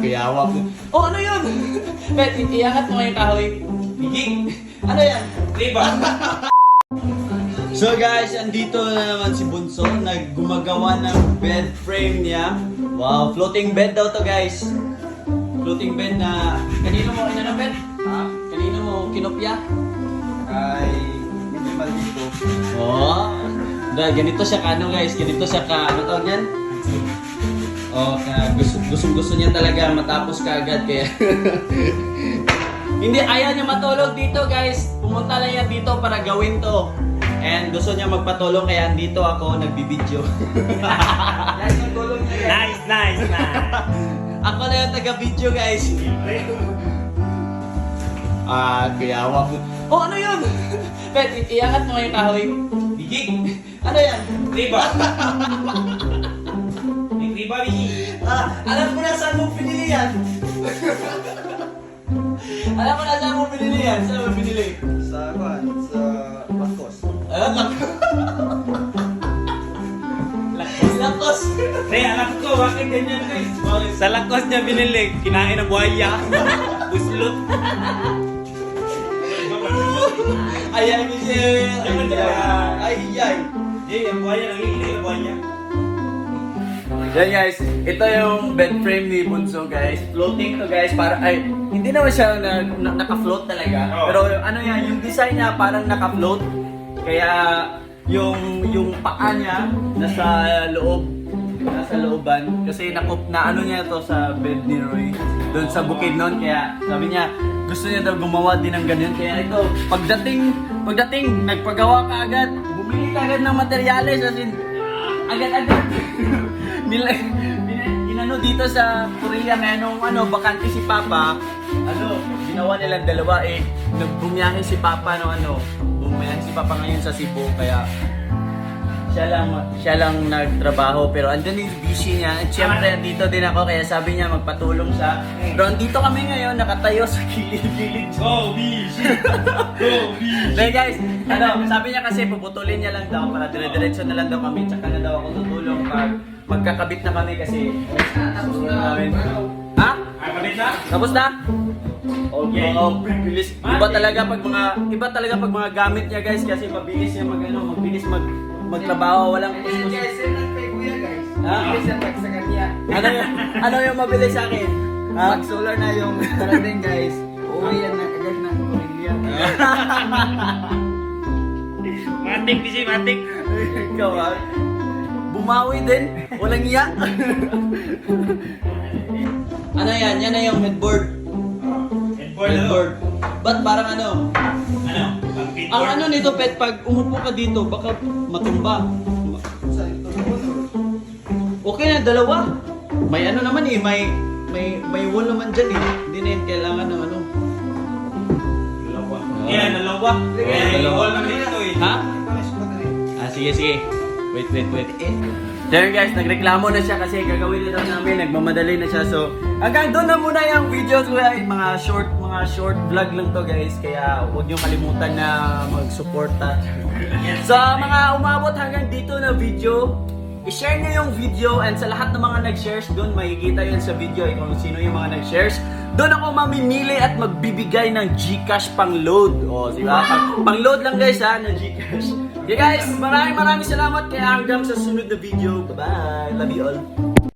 Kaya wag. Oh, ano yun? Bet, iangat mo yung kahoy. Higig. Ano yan? Diba? So guys, andito na naman si Bunso. Gumagawa ng bed frame niya. Wow, floating bed daw to guys. Floating bed na... Kanino mo inano bed? Ha? Kanino mo kinopya? Ay, hindi maldito. Oh, ganito siya ka ano guys. Ganito siya ka... Ano tawag yan? Oh, gusto niya talaga matapos kaagad kaya... Hindi, ayaw niya matulog dito guys. Pumunta lang yan dito para gawin to. And gusto niya magpatulong kaya andito ako nagbibideo. Yan yung tulong niya. Nice. Ako na yung taga-video guys. Kaya wag. Oh, ano yun? Bet, iangat mo yung kahoy. Higig. Ano yan? Diba? Diba, Bigi? Alam ko na saan mo pinili yan. Alam ko na saan mo pinili yan. Saan mo pinili? Sa Pakos. Lakos. Alam ko, bakit ganyan guys? Sa lakos niya binili, kinain ng buhaya. Buslot. Ayan, Michelle. Ay. Ang buhaya, nangili ang buhaya. Yan guys, ito yung bed frame ni Bunso guys. Floating to guys, para ay hindi naman siya naka-float talaga. Oh. Pero ano yan, yung design niya parang naka-float. Kaya yung paa niya nasa looban kasi na ano niya to sa bed ni Roy doon sa bukid noon, kaya sabi niya gusto niya daw gumawa din ng ganyan. Kaya ito, pagdating nagpagawa ka agad, bumili ka agad ng materyales, as in agad-agad. Inano dito sa Korea, may bakante si Papa, ginawa nilang dalawa bumiyahe si Papa bumiyahe si Papa ngayon sa Cebu, kaya siya lang nagtrabaho, pero andun yung busy niya. At syempre dito din ako, kaya sabi niya magpatulong siya. Pero andito kami ngayon, nakatayo sa gilid-gilid. Go, Bigi! Go, Bigi! Then guys, sabi niya kasi puputulin niya lang daw para dire-diretso na lang daw kami, tsaka na daw ako tutulong pag magkakabit na kami kasi tapos na namin. Ha? Kabit na? Tapos na? Okay. Bilis. Iba talaga pag mga gamit niya guys, kasi mabilis niya magtrabaho, walang kuskus. Guys, yan ang kay Kuya guys. Ha? Bilis yan sa kanya. Ano yung mabilis sa akin? Ha? Pag solar na yung parating guys, uuwi yan na agad ng Korea. Matik, Bisi, matik. Ikaw ha? Bumawi din. Walang iya. Ano yan? Yan na yung headboard. Headboard. Ba't parang Ano? Ang ano nito, pet, pag umupo ka dito, baka matumba. Okay na, dalawa. May ano naman may wall naman dyan eh. Hindi na yun kailangan ng ano. Dalawa. Yan, dalawa. Yan, dalawa. wall naman dito eh. Ha? Sige. Wait. There guys, nagreklamo na siya kasi gagawin na daw namin, nagmamadali na siya. So, hanggang doon na muna yung videos ko, mga short vlog lang to guys. Kaya huwag niyo kalimutan na mag-suporta. So, mga umabot hanggang dito na video, i-share niyo yung video, and sa lahat ng mga nag-shares doon, makikita yun sa video kung sino yung mga nag-shares. Doon ako mamimili at magbibigay ng GCash pang-load. O, diba? Pang-load lang guys ha, na GCash. Okay guys, maraming salamat, kaya hanggang sa sunod na video. Bye-bye. Love you all.